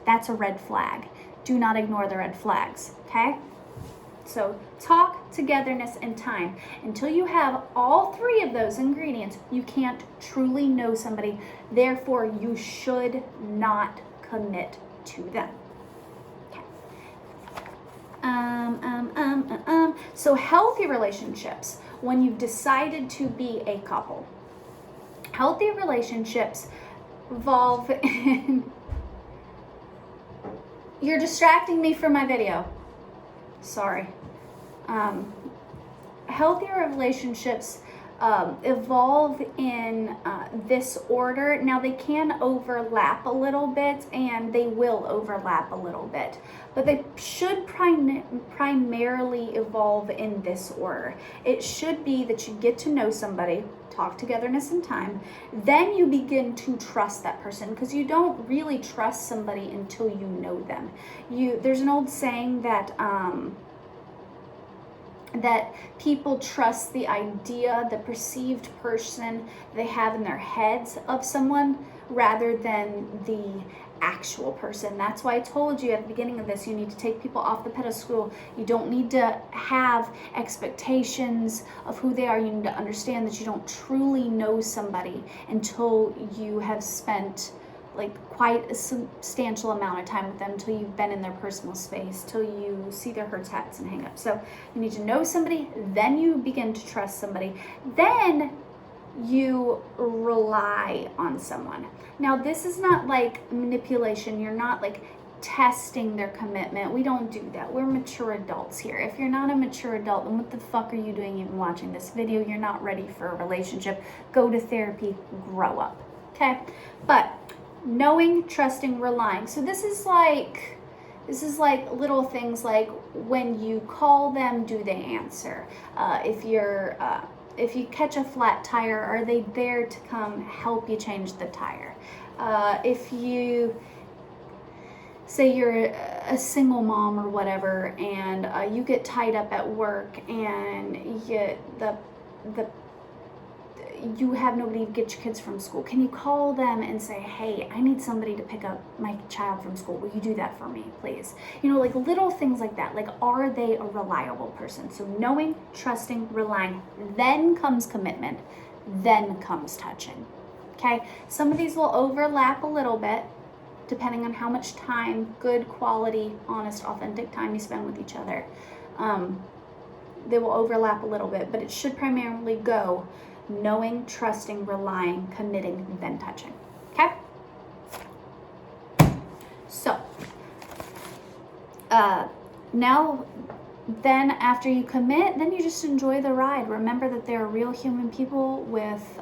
That's a red flag. Do not ignore the red flags, okay? So talk, togetherness, and time. Until you have all three of those ingredients, you can't truly know somebody. Therefore, you should not commit to them. Okay. So healthy relationships, when you've decided to be a couple, healthy relationships involve in... You're distracting me from my video. Sorry. Healthier relationships evolve in this order. Now, they can overlap a little bit, and they will overlap a little bit, but they should primarily evolve in this order. It should be that you get to know somebody, talk, togetherness, and time. Then you begin to trust that person, because you don't really trust somebody until you know them. There's an old saying that that people trust the idea, the perceived person they have in their heads of someone, rather than the actual person. That's why I told you at the beginning of this, you need to take people off the pedestal. You don't need to have expectations of who they are. You need to understand that you don't truly know somebody until you have spent like quite a substantial amount of time with them, until you've been in their personal space, till you see their hurts, hats, and hang-ups. So you need to know somebody, then you begin to trust somebody, then you rely on someone. Now, this is not like manipulation. You're not like testing their commitment. We don't do that. We're mature adults here. If you're not a mature adult, then what the fuck are you doing even watching this video? You're not ready for a relationship. Go to therapy, grow up, okay? But knowing, trusting, relying. So this is like little things like when you call them, do they answer? If you catch a flat tire, are they there to come help you change the tire? If you say you're a single mom or whatever, and you get tied up at work, and you have nobody to get your kids from school, can you call them and say, hey, I need somebody to pick up my child from school. Will you do that for me, please? You know, like little things like that. Like, are they a reliable person? So knowing, trusting, relying, then comes commitment, then comes touching. Okay? Some of these will overlap a little bit depending on how much time, good quality, honest, authentic time you spend with each other. They will overlap a little bit, but it should primarily go knowing, trusting, relying, committing, then touching. Okay? So, now, then after you commit, then you just enjoy the ride. Remember that they're real human people with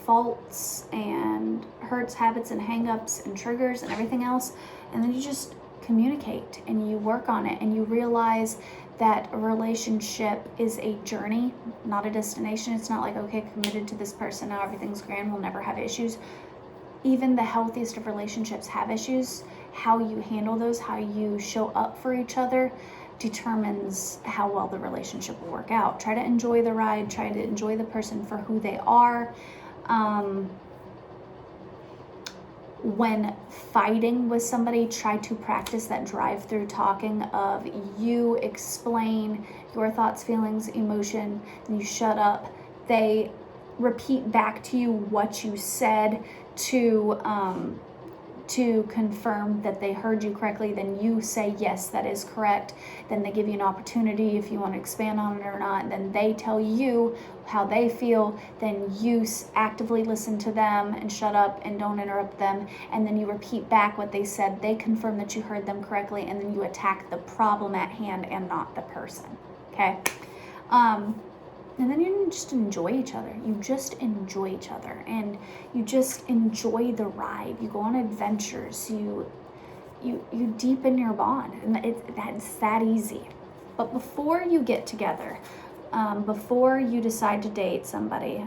faults and hurts, habits, and hang-ups and triggers and everything else. And then you just communicate and you work on it, and you realize that a relationship is a journey, not a destination. It's not like, okay, committed to this person, now everything's grand, we'll never have issues. Even the healthiest of relationships have issues. How you handle those, how you show up for each other, determines how well the relationship will work out. Try to enjoy the ride, try to enjoy the person for who they are. When fighting with somebody, try to practice that drive-through talking of you explain your thoughts, feelings, emotion, and you shut up. They repeat back to you what you said to confirm that they heard you correctly. Then you say, yes, that is correct. Then they give you an opportunity if you want to expand on it or not. Then they tell you how they feel. Then you actively listen to them and shut up and don't interrupt them. And then you repeat back what they said. They confirm that you heard them correctly. And then you attack the problem at hand and not the person. Okay? And then you just enjoy each other. You just enjoy each other, and you just enjoy the ride. You go on adventures. You deepen your bond, and that's that easy. But before you get together, before you decide to date somebody.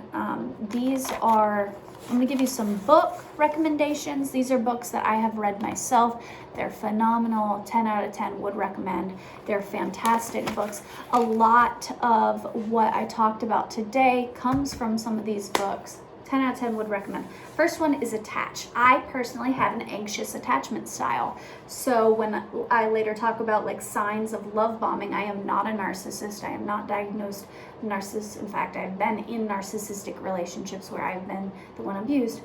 These are, I'm going to give you some book recommendations. These are books that I have read myself. They're phenomenal. 10 out of 10 would recommend. They're fantastic books. A lot of what I talked about today comes from some of these books. 10 out of 10 would recommend. First one is Attach. I personally have an anxious attachment style. So when I later talk about like signs of love bombing, I am not a narcissist. I am not diagnosed narcissist. In fact, I've been in narcissistic relationships where I've been the one abused.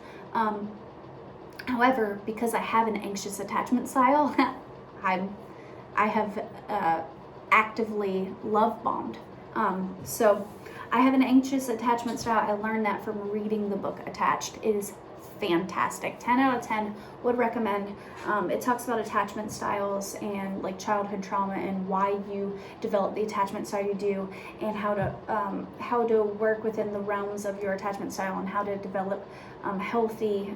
However, because I have an anxious attachment style, I have actively love bombed. So I have an anxious attachment style. I learned that from reading the book Attached. It is fantastic. 10 out of 10 would recommend. It talks about attachment styles and like childhood trauma and why you develop the attachment style you do, and how to work within the realms of your attachment style, and how to develop healthy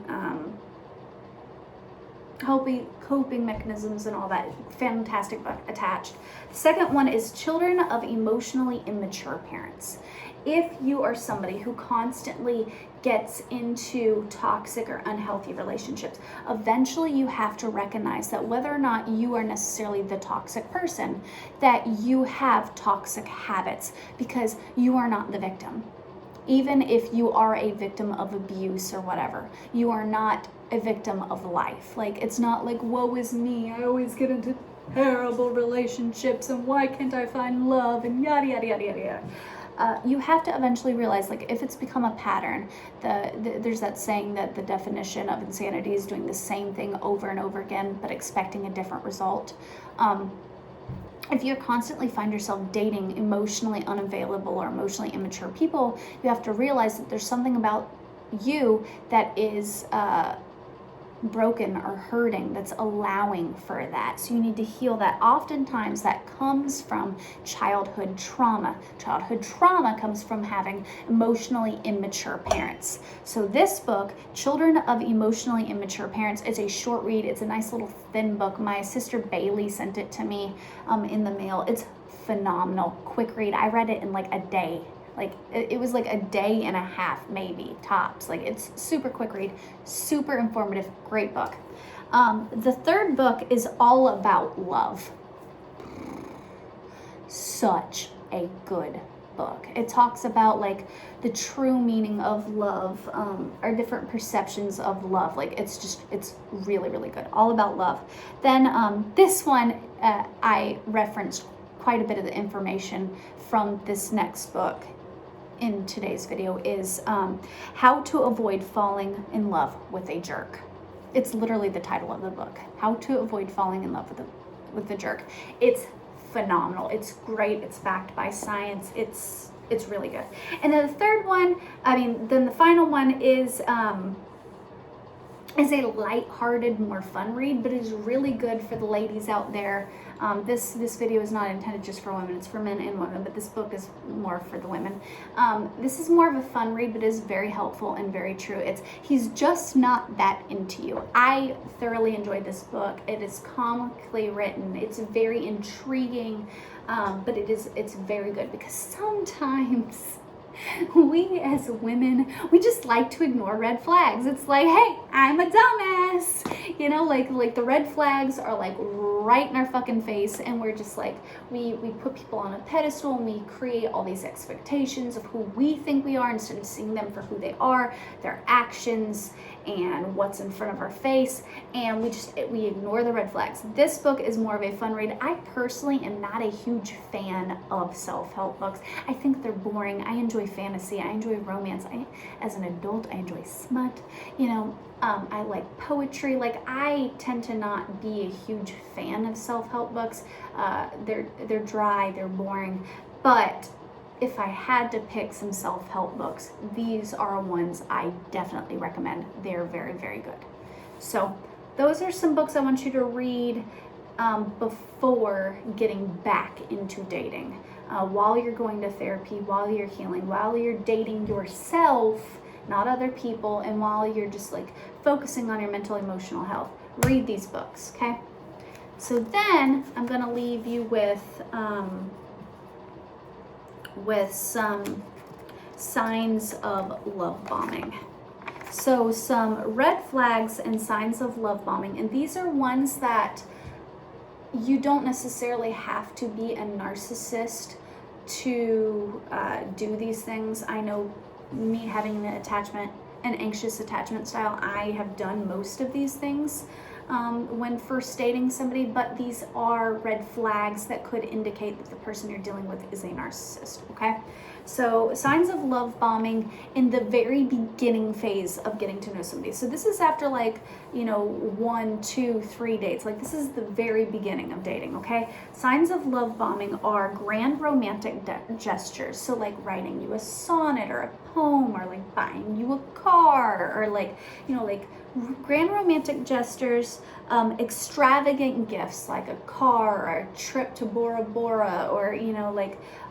coping mechanisms and all that. Fantastic book, Attached. The second one is Children of Emotionally Immature Parents. If you are somebody who constantly gets into toxic or unhealthy relationships, eventually you have to recognize that whether or not you are necessarily the toxic person, that you have toxic habits, because you are not the victim. Even if you are a victim of abuse or whatever, you are not a victim of life. Like, it's not like, woe is me, I always get into terrible relationships and why can't I find love and yada yada yada yada yada. You have to eventually realize, like, if it's become a pattern, there's that saying that the definition of insanity is doing the same thing over and over again but expecting a different result. If you constantly find yourself dating emotionally unavailable or emotionally immature people, you have to realize that there's something about you that is broken or hurting that's allowing for that. So you need to heal that. Oftentimes that comes from childhood trauma. Childhood trauma comes from having emotionally immature parents. So this book, Children of Emotionally Immature Parents, is a short read. It's a nice little thin book. My sister Bailey sent it to me in the mail. It's phenomenal. Quick read. I read it in like a day. Like, it was like a day and a half, maybe, tops. Like, it's super quick read, super informative, great book. The third book is all about love. Such a good book. It talks about, like, the true meaning of love, our different perceptions of love. Like, it's really, really good. All about love. Then this one, I referenced quite a bit of the information from this next book in today's video, is How to Avoid Falling in Love with a Jerk. It's literally the title of the book, How to Avoid Falling in Love with the Jerk. It's phenomenal. It's great. It's backed by science. It's really good. And then the third one, then the final one is a light-hearted, more fun read, but it is really good for the ladies out there. This video is not intended just for women. It's for men and women, but this book is more for the women. This is more of a fun read, but is very helpful and very true. He's just not that into you. I thoroughly enjoyed this book. It is comically written. It's very intriguing, but it's very good, because sometimes we as women, we just like to ignore red flags. It's like, hey, I'm a dumbass. You know, like the red flags are like right in our fucking face, and we're just like, we put people on a pedestal and we create all these expectations of who we think we are instead of seeing them for who they are, their actions, and what's in front of our face, and we ignore the red flags. This book is more of a fun read. I personally am not a huge fan of self-help books. I think they're boring. I enjoy fantasy. I enjoy romance. As an adult, I enjoy smut. I like poetry. Like, I tend to not be a huge fan of self-help books. They're dry, they're boring, but if I had to pick some self-help books, these are ones I definitely recommend. They're very, very good. So those are some books I want you to read before getting back into dating. While you're going to therapy, while you're healing, while you're dating yourself, not other people, and while you're just like focusing on your mental, emotional health. Read these books, okay? So then I'm gonna leave you with with some signs of love bombing. So some red flags and signs of love bombing, and these are ones that you don't necessarily have to be a narcissist to do these things. I know me having an anxious attachment style, I have done most of these things when first dating somebody, but these are red flags that could indicate that the person you're dealing with is a narcissist, okay? So signs of love bombing in the very beginning phase of getting to know somebody. So this is after 1, 2, 3 dates. Like this is the very beginning of dating, okay? Signs of love bombing are grand romantic gestures. So like writing you a sonnet or a poem, or like buying you a car, or grand romantic gestures, extravagant gifts like a car or a trip to Bora Bora, or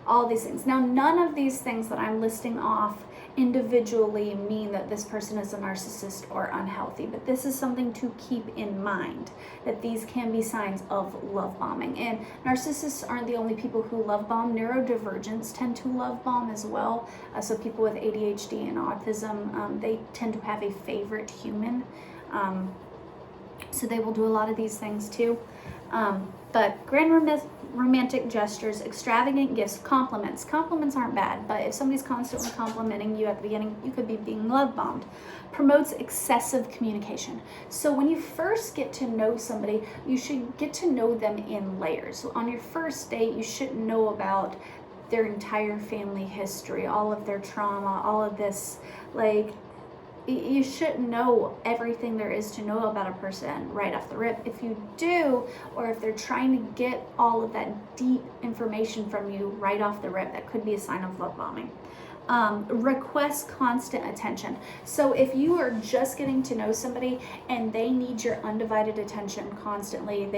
all these things. Now, none of these things that I'm listing off individually mean that this person is a narcissist or unhealthy, but this is something to keep in mind, that these can be signs of love bombing. And narcissists aren't the only people who love bomb. Neurodivergents tend to love bomb as well. So people with ADHD and autism, they tend to have a favorite human. So they will do a lot of these things too. But grand romantic gestures, extravagant gifts, compliments. Compliments aren't bad, but if somebody's constantly complimenting you at the beginning, you could be being love bombed. Promotes excessive communication. So when you first get to know somebody, you should get to know them in layers. So on your first date, you shouldn't know about their entire family history, all of their trauma, all of this, you shouldn't know everything there is to know about a person right off the rip. If you do, or if they're trying to get all of that deep information from you right off the rip, that could be a sign of love bombing. Request constant attention. So if you are just getting to know somebody and they need your undivided attention constantly,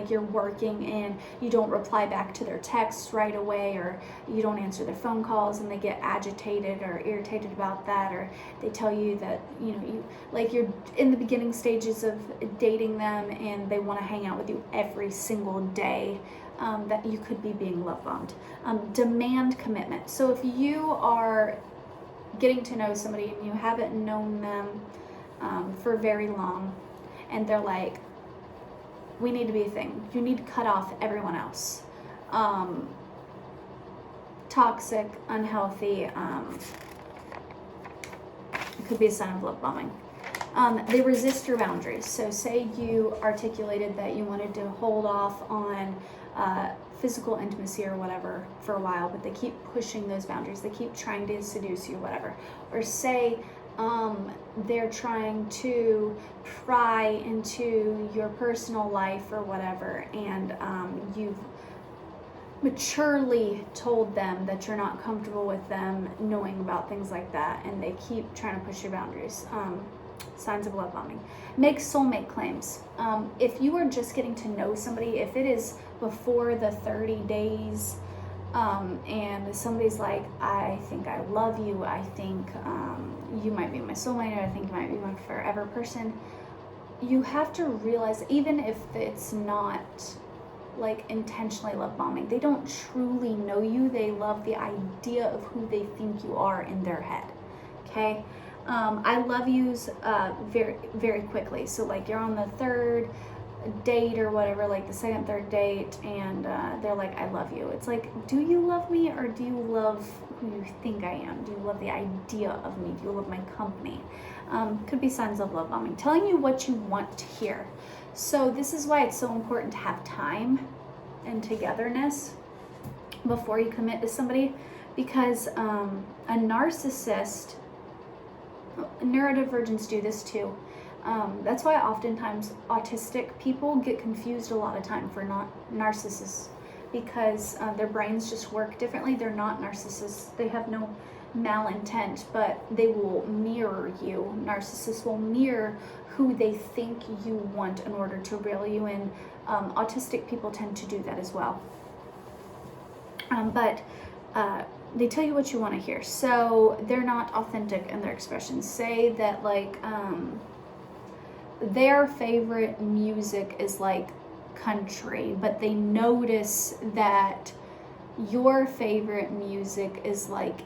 you're working and you don't reply back to their texts right away, or you don't answer their phone calls and they get agitated or irritated about that, or they tell you that you're in the beginning stages of dating them and they want to hang out with you every single day, that you could be being love bombed. Demand commitment. So if you are getting to know somebody and you haven't known them for very long, and they're like, we need to be a thing, you need to cut off everyone else. Toxic, unhealthy, it could be a sign of love bombing. They resist your boundaries. So say you articulated that you wanted to hold off on physical intimacy or whatever for a while, but they keep pushing those boundaries. They keep trying to seduce you, whatever. Or say they're trying to pry into your personal life or whatever, and you've maturely told them that you're not comfortable with them knowing about things like that, and they keep trying to push your boundaries. Signs of love bombing. Make soulmate claims. If you are just getting to know somebody, if it is before the 30 days, and somebody's like, I think I love you, I think you might be my soulmate, or I think you might be my forever person, you have to realize, even if it's not intentionally love bombing, they don't truly know you. They love the idea of who they think you are in their head. Okay? I love yous very, very quickly. So you're on the third date or whatever, the second, third date, and they're like, I love you. It's like, do you love me, or do you love who you think I am? Do you love the idea of me? Do you love my company? Could be signs of love bombing. Telling you what you want to hear. So this is why it's so important to have time and togetherness before you commit to somebody, because a narcissist, neurodivergents do this too. That's why oftentimes autistic people get confused a lot of time for not narcissists, because their brains just work differently. They're not narcissists. They have no malintent, but they will mirror you. Narcissists will mirror who they think you want in order to reel you in. Autistic people tend to do that as well. But they tell you what you want to hear. So they're not authentic in their expressions. Say that their favorite music is country, but they notice that your favorite music is like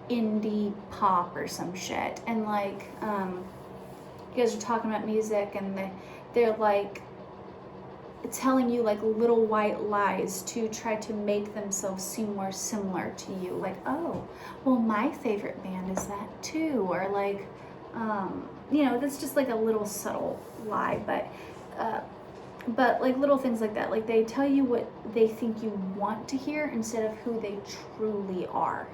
indie pop or some shit, and like you guys are talking about music, and they're like telling you like little white lies to try to make themselves seem more similar to you, like, oh, well, my favorite band is that too, or like you know, that's just like a little subtle lie, but like little things like that, like they tell you what they think you want to hear instead of who they truly are.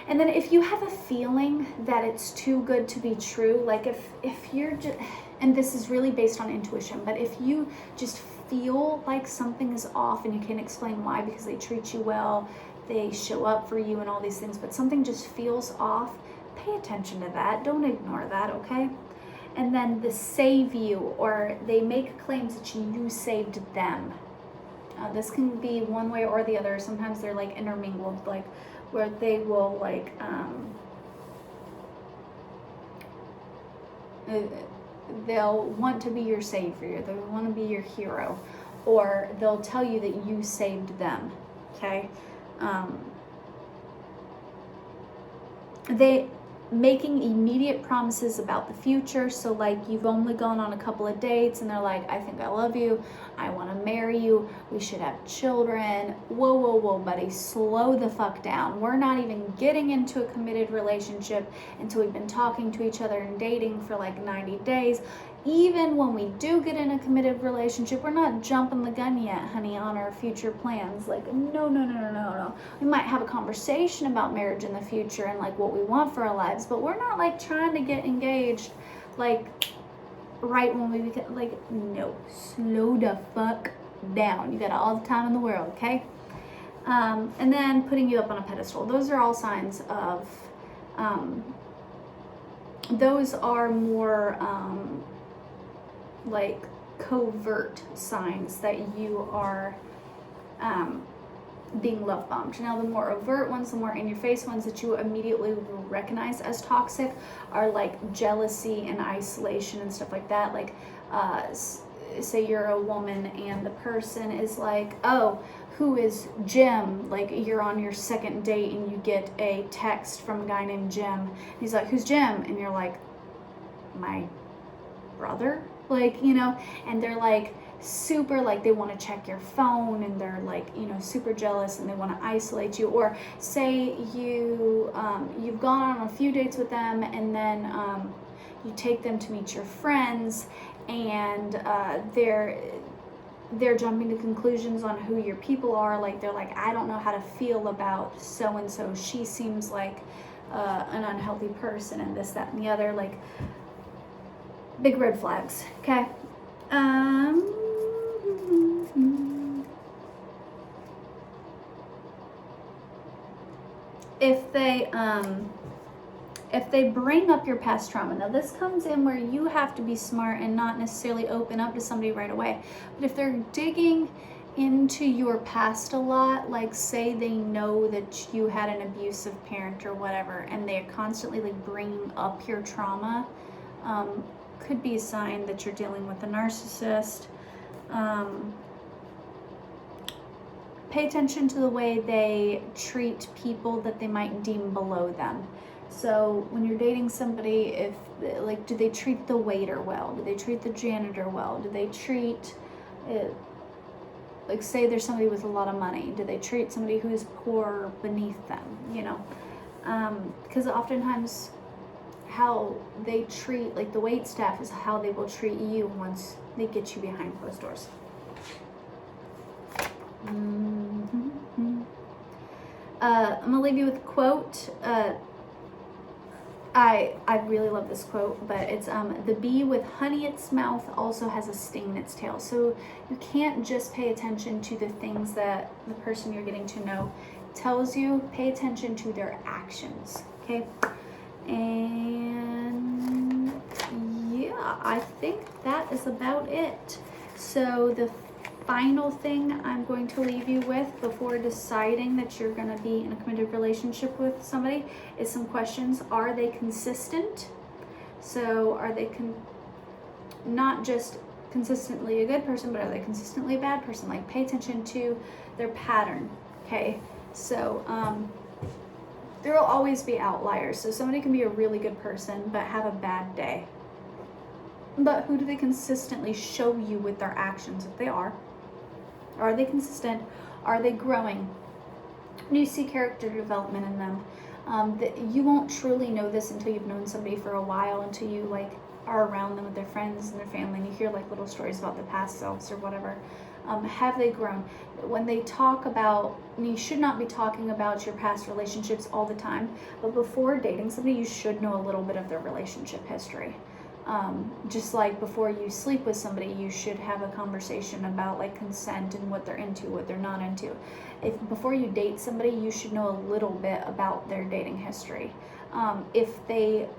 And then if you have a feeling that it's too good to be true, like if you're just, and this is really based on intuition, but if you just feel like something is off and you can't explain why, because they treat you well, they show up for you and all these things, but something just feels off, pay attention to that. Don't ignore that, okay? And then the save you, or they make claims that you saved them. This can be one way or the other. Sometimes they're like intermingled, like where they will like they'll want to be your savior, they'll want to be your hero, or they'll tell you that you saved them, okay? They making immediate promises about the future. So like you've only gone on a couple of dates and they're like, I think I love you, I want to marry you, we should have children. Whoa, buddy, slow the fuck down. We're not even getting into a committed relationship until we've been talking to each other and dating for like 90 days. Even when we do get in a committed relationship, we're not jumping the gun yet, honey, on our future plans. Like, no. We might have a conversation about marriage in the future and like what we want for our lives, but we're not like trying to get engaged like right when we become, like, no, slow the fuck down. You got all the time in the world, okay? And then putting you up on a pedestal. Those are all signs of, those are more, like covert signs that you are being love bombed. Now the more overt ones, the more in your face ones that you immediately recognize as toxic are like jealousy and isolation and stuff like that. Like say you're a woman and the person is like, oh, who is Jim? Like you're on your second date and you get a text from a guy named Jim. He's like, who's Jim? And you're like, my brother? Like, you know, and they're like super, like they want to check your phone and they're like, you know, super jealous and they want to isolate you. Or say you you've gone on a few dates with them and then you take them to meet your friends and they're jumping to conclusions on who your people are. Like they're like, I don't know how to feel about so and so, she seems like an unhealthy person and this, that, and the other. Like big red flags, okay? If they bring up your past trauma, now this comes in where you have to be smart and not necessarily open up to somebody right away. But if they're digging into your past a lot, like say they know that you had an abusive parent or whatever, and they're constantly like bringing up your trauma, could be a sign that you're dealing with a narcissist. Pay attention to the way they treat people that they might deem below them. So when you're dating somebody, if like, do they treat the waiter well? Do they treat the janitor well? Do they treat it, like say there's somebody with a lot of money, do they treat somebody who is poor beneath them, you know? Because oftentimes how they treat like the wait staff is how they will treat you once they get you behind closed doors. I'm gonna leave you with a quote. I really love this quote, but it's the bee with honey in its mouth also has a sting in its tail. So you can't just pay attention to the things that the person you're getting to know tells you. Pay attention to their actions, okay? And yeah, I think that is about it. So the final thing I'm going to leave you with before deciding that you're going to be in a committed relationship with somebody is some questions. Are they consistent? So are they not just consistently a good person, but are they consistently a bad person? Like, pay attention to their pattern, okay? So, there will always be outliers. So somebody can be a really good person, but have a bad day. But who do they consistently show you with their actions if they are? Are they consistent? Are they growing? Do you see character development in them? That you won't truly know this until you've known somebody for a while, until you like are around them with their friends and their family, and you hear like little stories about their past selves or whatever. Have they grown? When they talk about, and you should not be talking about your past relationships all the time, but before dating somebody, you should know a little bit of their relationship history. Just like before you sleep with somebody, you should have a conversation about like consent and what they're into, what they're not into. If before you date somebody, you should know a little bit about their dating history. If they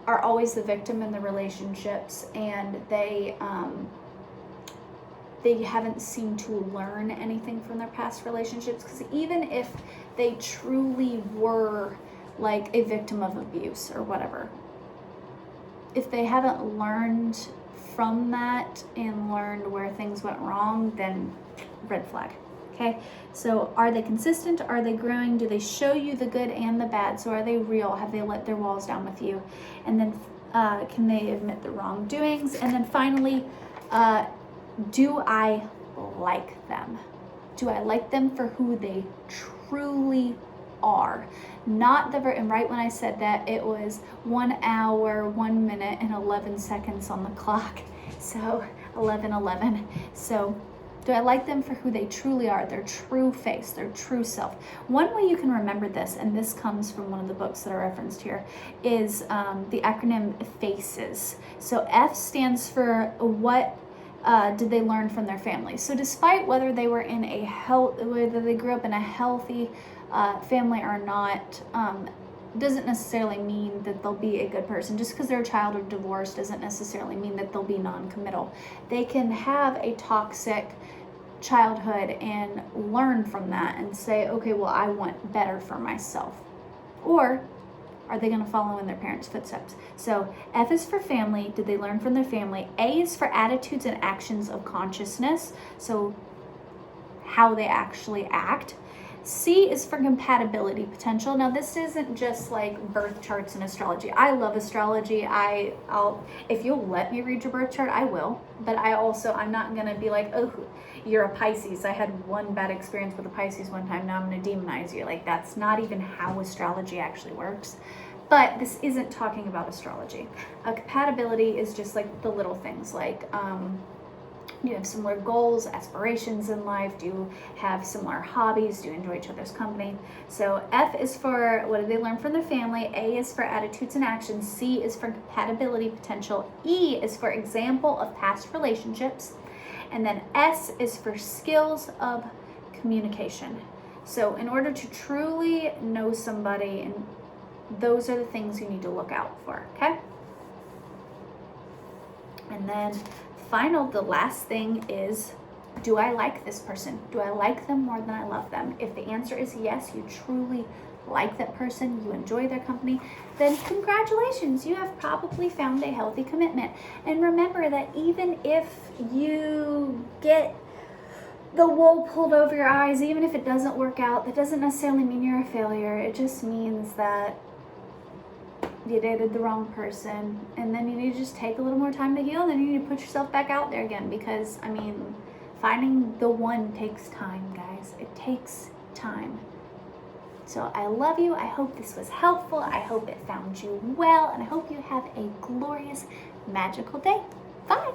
are always the victim in the relationships and they haven't seemed to learn anything from their past relationships, because even if they truly were like a victim of abuse or whatever, if they haven't learned from that and learned where things went wrong, then red flag. Okay, so are they consistent? Are they growing? Do they show you the good and the bad? So are they real? Have they let their walls down with you? And then can they admit the wrongdoings? And then finally, do I like them? Do I like them for who they truly are? Not the and right when I said that, it was 1 hour, 1 minute, and 11 seconds on the clock. So 11:11. So do I like them for who they truly are, their true face, their true self? One way you can remember this, and this comes from one of the books that are referenced here, is the acronym FACES. So F stands for what did they learn from their family? So despite whether they were in whether they grew up in a healthy family or not, doesn't necessarily mean that they'll be a good person. Just because they're a child of divorce doesn't necessarily mean that they'll be non-committal. They can have a toxic childhood and learn from that and say, okay, well, I want better for myself. Or are they going to follow in their parents' footsteps? So F is for family. Did they learn from their family? A is for attitudes and actions of consciousness. So how they actually act. C is for compatibility potential. Now this isn't just like birth charts and astrology. I love astrology. I'll if you'll let me read your birth chart, I will. But I'm not gonna be like, oh, you're a Pisces. I had one bad experience with a Pisces one time. Now I'm gonna demonize you. Like, that's not even how astrology actually works. But this isn't talking about astrology. Compatibility is just like the little things, like do you have similar goals, aspirations in life? Do you have similar hobbies? Do you enjoy each other's company? So F is for what did they learn from their family? A is for attitudes and actions. C is for compatibility potential. E is for example of past relationships. And then S is for skills of communication. So in order to truly know somebody, and those are the things you need to look out for, okay? And then the last thing is, do I like this person? Do I like them more than I love them? If the answer is yes, you truly like that person, you enjoy their company, then congratulations, you have probably found a healthy commitment. And remember that even if you get the wool pulled over your eyes, even if it doesn't work out, that doesn't necessarily mean you're a failure. It just means that you dated the wrong person, and then you need to just take a little more time to heal, and then you need to put yourself back out there again, because I mean, finding the one takes time, guys. It takes time. So I love you. I hope this was helpful. I hope it found you well, and I hope you have a glorious, magical day. Bye.